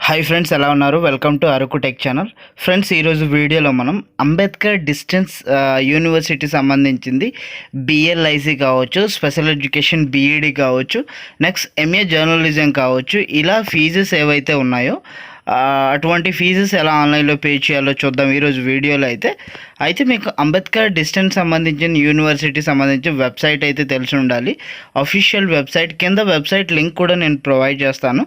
Hi friends, ఎలా ఉన్నారు? Welcome to Araku tech channel. Friends, ఈరోజు వీడియోలో మనం అంబేద్కర్ డిస్టెన్స్ యూనివర్సిటీ సంబంధించింది బిఎల్ఐసి కావచ్చు, స్పెషల్ ఎడ్యుకేషన్ బీఈడి కావచ్చు, నెక్స్ట్ ఎంఏ జర్నలిజం కావచ్చు, ఇలా ఫీజెస్ ఏవైతే ఉన్నాయో అటువంటి ఫీజెస్ ఎలా ఆన్లైన్లో పే చేయాలో చూద్దాం ఈరోజు వీడియోలో అయితే మీకు అంబేద్కర్ డిస్టెన్స్ సంబంధించిన యూనివర్సిటీ సంబంధించిన వెబ్సైట్ అయితే తెలిసి ఉండాలి. అఫీషియల్ వెబ్సైట్ కింద వెబ్సైట్ లింక్ కూడా నేను ప్రొవైడ్ చేస్తాను,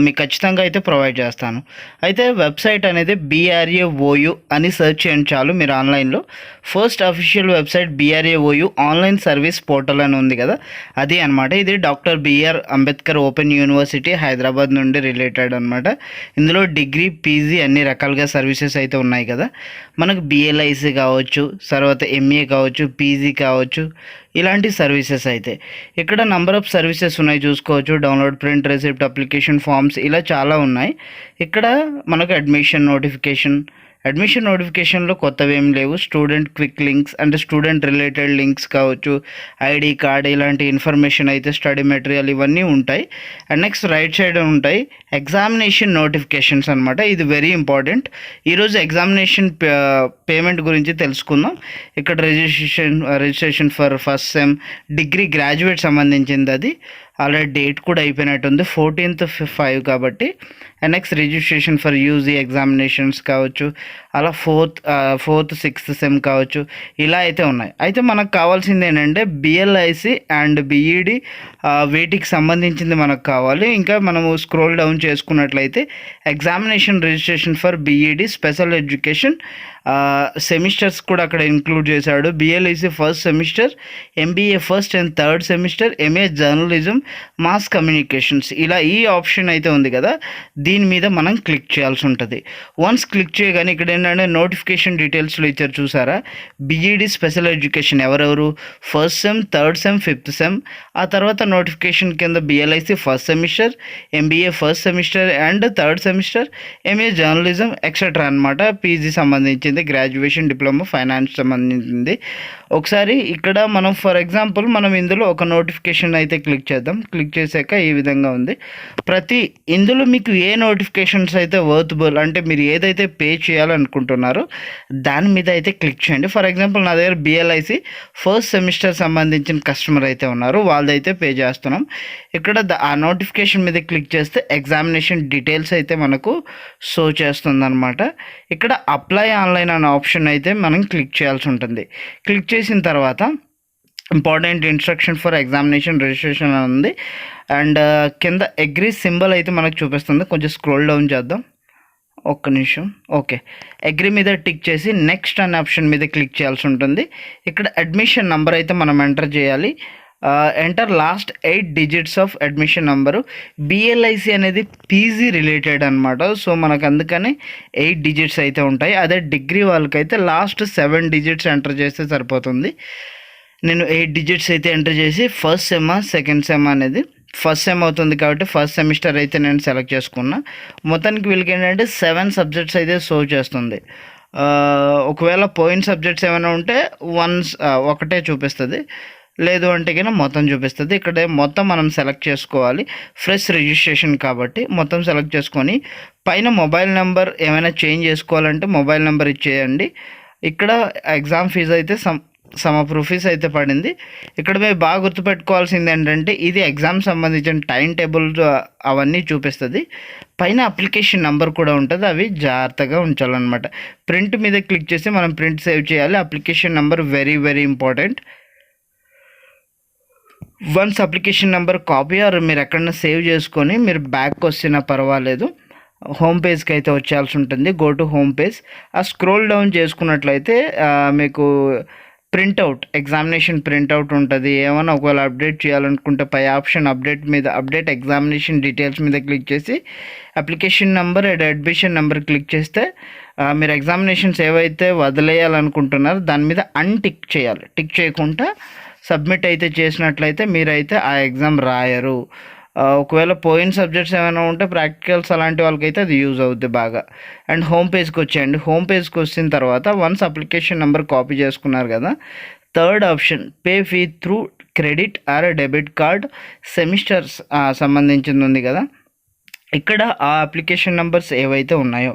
మీకు ఖచ్చితంగా అయితే ప్రొవైడ్ చేస్తాను. అయితే వెబ్సైట్ అనేది BRAOU అని సెర్చ్ చేయండి చాలు మీరు ఆన్లైన్లో. First official website BRAOU online service portal అని ఉంది కదా, అది అనమాట. ఇది doctor BR Ambedkar open university Hyderabad నుండి రిలేటెడ్ అనమాట. ఇందులో డిగ్రీ, పీజీ అన్ని రకాలుగా సర్వీసెస్ అయితే ఉన్నాయి కదా. మనకు బిఎల్ఐసి కావచ్చు, తర్వాత ఎంఏ కావచ్చు, పీజీ కావచ్చు, ఇలాంటి సర్వీసెస్ అయితే ఇక్కడ నంబర్ ఆఫ్ సర్వీసెస్ ఉన్నాయి చూసుకోవచ్చు. Download, print, receipt, application forms, ఇలా చాలా ఉన్నాయి. ఇక్కడ మనకు అడ్మిషన్ నోటిఫికేషన్లో కొత్తవి ఏం లేవు. స్టూడెంట్ క్విక్ లింక్స్ అంటే స్టూడెంట్ రిలేటెడ్ లింక్స్ కావచ్చు, ఐడి కార్డ్, ఇలాంటి ఇన్ఫర్మేషన్ అయితే, స్టడీ మెటీరియల్ ఇవన్నీ ఉంటాయి. అండ్ నెక్స్ట్ రైట్ సైడ్ ఉంటాయి ఎగ్జామినేషన్ నోటిఫికేషన్స్ అనమాట. ఇది వెరీ ఇంపార్టెంట్. ఈరోజు ఎగ్జామినేషన్ పేమెంట్ గురించి తెలుసుకుందాం. ఇక్కడ registration for first sem degree graduate సంబంధించింది. అది ఆల్రెడీ డేట్ కూడా అయిపోయినట్టుంది, 14th 5 కాబట్టి. And next registration for UG examinations కావచ్చు, అలా ఫోర్త్ 6th సెమ్ కావచ్చు, ఇలా అయితే ఉన్నాయి. అయితే మనకు కావాల్సింది ఏంటంటే బిఎల్ఐసి అండ్ బీఈడి వీటికి సంబంధించింది మనకు కావాలి. ఇంకా మనము స్క్రోల్ డౌన్ చేసుకున్నట్లయితే examination registration for BEd special education semesters కూడా అక్కడ ఇంక్లూడ్ చేశాడు. BLIC first semester, MBA first and third semester, MA journalism, mass communications, ఇలా ఈ ఆప్షన్ అయితే ఉంది కదా, దీని మీద మనం క్లిక్ చేయాల్సి ఉంటుంది. వన్స్ క్లిక్ చేయగానే ఇక్కడ ఏంటంటే నోటిఫికేషన్ డీటెయిల్స్లో ఇచ్చారు చూసారా. బీఈడి స్పెషల్ ఎడ్యుకేషన్ ఎవరెవరు, first sem, third sem, 5th sem. ఆ తర్వాత నోటిఫికేషన్ కింద BLIC first semester, MBA first semester and third semester, MA journalism etcetera అనమాట. పీజీ సంబంధించింది, గ్రాడ్యుయేషన్, డిప్లొమా, ఫైనాన్స్ సంబంధించింది. ఒకసారి ఇక్కడ మనం ఫర్ ఎగ్జాంపుల్ మనం ఇందులో ఒక నోటిఫికేషన్ అయితే క్లిక్ చేద్దాం. క్లిక్ చేశాక ఈ విధంగా ఉంది. ఇందులో మీకు ఏ నోటిఫికేషన్స్ అయితే వర్తబుల్ అంటే మీరు ఏదైతే పే చేయాలనుకుంటున్నారో దాని మీద అయితే క్లిక్ చేయండి. ఫర్ ఎగ్జాంపుల్ నా దగ్గర బిఎల్ఐసి ఫస్ట్ సెమిస్టర్ సంబంధించిన కస్టమర్ అయితే ఉన్నారు, వాళ్ళదైతే పే చేస్తున్నాం. ఇక్కడ ఆ నోటిఫికేషన్ మీద క్లిక్ చేస్తే ఎగ్జామినేషన్ డీటెయిల్స్ అయితే మనకు షో చేస్తుంది అనమాట. ఇక్కడ అప్లై ఆన్లైన్ అనే ఆప్షన్ అయితే మనం క్లిక్ చేయాల్సి ఉంటుంది. క్లిక్ చేసిన తర్వాత important instruction for examination registration అని ఉంది. అండ్ కింద అగ్రీ సింబల్ అయితే మనకు చూపిస్తుంది. కొంచెం స్క్రోల్ డౌన్ చేద్దాం, ఒక్క నిమిషం. ఓకే, అగ్రీ మీద టిక్ చేసి నెక్స్ట్ అనే ఆప్షన్ మీద క్లిక్ చేయాల్సి ఉంటుంది. ఇక్కడ అడ్మిషన్ నెంబర్ అయితే మనం ఎంటర్ చేయాలి. Enter last 8 digits of admission number. BLIC అనేది పీజీ రిలేటెడ్ అనమాట, సో మనకు అందుకని 8 digits అయితే ఉంటాయి. అదే డిగ్రీ వాళ్ళకైతే లాస్ట్ 7 digits ఎంటర్ చేస్తే సరిపోతుంది. నేను 8 digits అయితే ఎంటర్ చేసి ఫస్ట్ సెమ్, సెకండ్ సెమ్ అనేది ఫస్ట్ సెమ్ అవుతుంది కాబట్టి ఫస్ట్ సెమిస్టర్ అయితే నేను సెలెక్ట్ చేసుకున్నా. మొత్తానికి వీళ్ళకి ఏంటంటే 7 subjects అయితే షో చేస్తుంది. ఒకవేళ పోయిన సబ్జెక్ట్స్ ఏమైనా ఉంటే ఒకటే చూపిస్తుంది, లేదు అంటే కన్నా మొత్తం చూపిస్తుంది. ఇక్కడ మొత్తం మనం సెలెక్ట్ చేసుకోవాలి. ఫ్రెష్ రిజిస్ట్రేషన్ కాబట్టి మొత్తం సెలెక్ట్ చేసుకొని పైన మొబైల్ నెంబర్ ఏమైనా చేంజ్ చేసుకోవాలంటే మొబైల్ నెంబర్ ఇచ్చేయండి. ఇక్కడ ఎగ్జామ్ ఫీజు అయితే సమ్ ఆఫ్ రూపీస్ అయితే పడింది. ఇక్కడ మీరు బాగా గుర్తుపెట్టుకోవాల్సింది ఏంటంటే ఇది ఎగ్జామ్ సంబంధించిన టైం టేబుల్ అవన్నీ చూపిస్తుంది. పైన అప్లికేషన్ నెంబర్ కూడా ఉంటుంది, అవి జాగ్రత్తగా ఉంచాలన్నమాట. ప్రింట్ మీద క్లిక్ చేసి మనం ప్రింట్ సేవ్ చేయాలి. Application number very very important. Once application number copy మీరు ఎక్కడన్నా సేవ్ చేసుకొని మీరు బ్యాక్ వస్తున్నా పర్వాలేదు, హోమ్ పేజ్కి అయితే వచ్చేయాల్సి ఉంటుంది. Go to home page. ఆ స్క్రోల్ డౌన్ చేసుకున్నట్లయితే మీకు ప్రింట్అవుట్, ఎగ్జామినేషన్ ప్రింట్అవుట్ ఉంటుంది. ఏమైనా ఒకవేళ అప్డేట్ చేయాలనుకుంటే పై ఆప్షన్ అప్డేట్ ఎగ్జామినేషన్ డీటెయిల్స్ మీద క్లిక్ చేసి application number and admission number click చేస్తే మీరు ఎగ్జామినేషన్స్ ఏవైతే వదిలేయాలనుకుంటున్నారో దాని మీద టిక్ చేయాలి. టిక్ చేయకుండా సబ్మిట్ అయితే చేసినట్లయితే మీరైతే ఆ ఎగ్జామ్ రాయరు. ఒకవేళ పోయిన సబ్జెక్ట్స్ ఏమైనా ఉంటే ప్రాక్టికల్స్ అలాంటి వాళ్ళకైతే అది యూజ్ అవుద్ది బాగా. అండ్ హోమ్ పేజ్కి వచ్చేయండి. హోమ్ పేజ్కి వచ్చిన తర్వాత వన్స్ అప్లికేషన్ నెంబర్ కాపీ చేసుకున్నారు కదా, third option pay fee through credit are debit card semesters సంబంధించింది ఉంది కదా, ఇక్కడ ఆ అప్లికేషన్ నెంబర్స్ ఏవైతే ఉన్నాయో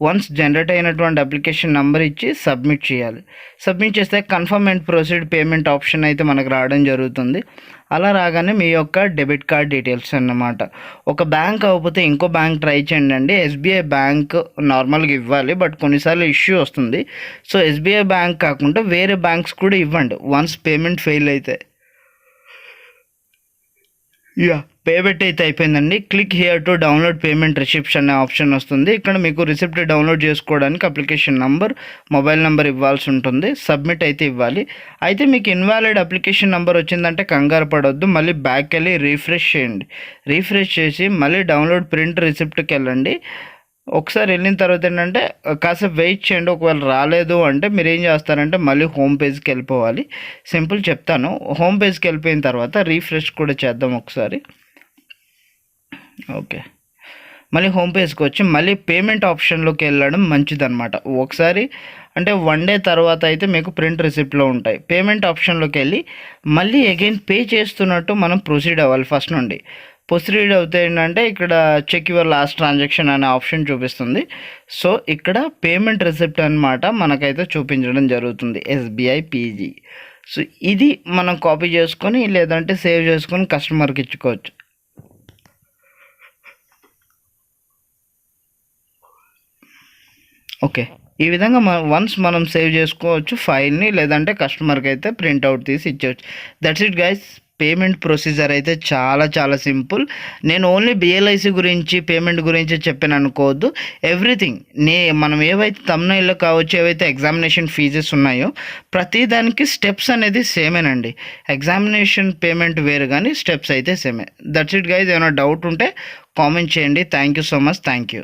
వన్స్ జనరేట్ అయినటువంటి అప్లికేషన్ నెంబర్ ఇచ్చి సబ్మిట్ చేయాలి. సబ్మిట్ చేస్తే confirm and proceed payment option అయితే మనకు రావడం జరుగుతుంది. అలా రాగానే మీ యొక్క డెబిట్ కార్డ్ డీటెయిల్స్ అన్నమాట. ఒక బ్యాంక్ అవ్వకపోతే ఇంకో బ్యాంక్ ట్రై చేయండి అండి. ఎస్బీఐ బ్యాంక్ నార్మల్గా ఇవ్వాలి, బట్ కొన్నిసార్లు ఇష్యూ వస్తుంది. సో ఎస్బీఐ బ్యాంక్ కాకుండా వేరే బ్యాంక్స్ కూడా ఇవ్వండి వన్స్ పేమెంట్ ఫెయిల్ అయితే. పేమెంట్ అయితే అయిపోయిందండి. Click here to download payment receipts అనే ఆప్షన్ వస్తుంది. ఇక్కడ మీకు రిసిప్ట్ డౌన్లోడ్ చేసుకోవడానికి అప్లికేషన్ నంబర్, మొబైల్ నెంబర్ ఇవ్వాల్సి ఉంటుంది. సబ్మిట్ అయితే ఇవ్వాలి. అయితే మీకు ఇన్వాలిడ్ అప్లికేషన్ నెంబర్ వచ్చిందంటే కంగారు పడొద్దు, మళ్ళీ బ్యాక్ వెళ్ళి రీఫ్రెష్ చేయండి. రీఫ్రెష్ చేసి మళ్ళీ డౌన్లోడ్ ప్రింట్ రిసిప్ట్కి వెళ్ళండి. ఒకసారి వెళ్ళిన తర్వాత ఏంటంటే కాసేపు వెయిట్ చేయండి. ఒకవేళ రాలేదు అంటే మీరు ఏం చేస్తారంటే మళ్ళీ హోమ్ పేజ్కి వెళ్ళిపోవాలి. సింపుల్ చెప్తాను. హోమ్ పేజ్కి వెళ్ళిపోయిన తర్వాత రీఫ్రెష్ కూడా చేద్దాం ఒకసారి. ఓకే, మళ్ళీ హోమ్ పేజ్కి వచ్చి మళ్ళీ పేమెంట్ ఆప్షన్లోకి వెళ్ళడం మంచిదన్నమాట. ఒకసారి అంటే 1 డే తర్వాత అయితే మీకు ప్రింట్ రిసిప్ట్లో ఉంటాయి. పేమెంట్ ఆప్షన్లోకి వెళ్ళి మళ్ళీ అగైన్ పే చేస్తున్నట్టు మనం ప్రొసీడ్ అవ్వాలి. ఫస్ట్ నుండి ప్రొసీడ్ అవుతే ఏంటంటే ఇక్కడ చెక్ యువర్ లాస్ట్ ట్రాన్సాక్షన్ అనే ఆప్షన్ చూపిస్తుంది. సో ఇక్కడ పేమెంట్ రిసిప్ట్ అనమాట మనకైతే చూపించడం జరుగుతుంది, ఎస్బీఐ పీజీ. సో ఇది మనం కాపీ చేసుకొని లేదంటే సేవ్ చేసుకొని కస్టమర్కి ఇచ్చుకోవచ్చు. ఓకే, ఈ విధంగా వన్స్ మనం సేవ్ చేసుకోవచ్చు ఫైల్ని, లేదంటే కస్టమర్కి అయితే ప్రింట్అవుట్ తీసి ఇచ్చేవచ్చు. That's it guys. Payment procedure అయితే చాలా చాలా సింపుల్. నేను ఓన్లీ బిఎల్ఐసి గురించి పేమెంట్ గురించి చెప్పాను అనుకోవద్దు. ఎవ్రీథింగ్ మనం ఏవైతే థంబ్నెయిల్లో కావచ్చు, ఏవైతే ఎగ్జామినేషన్ ఫీజెస్ ఉన్నాయో ప్రతి దానికి స్టెప్స్ అనేది సేమేనండి. ఎగ్జామినేషన్ పేమెంట్ వేరు కానీ స్టెప్స్ అయితే సేమే. That's it guys. ఏమైనా డౌట్ ఉంటే కామెంట్ చేయండి. Thank you so much. Thank you.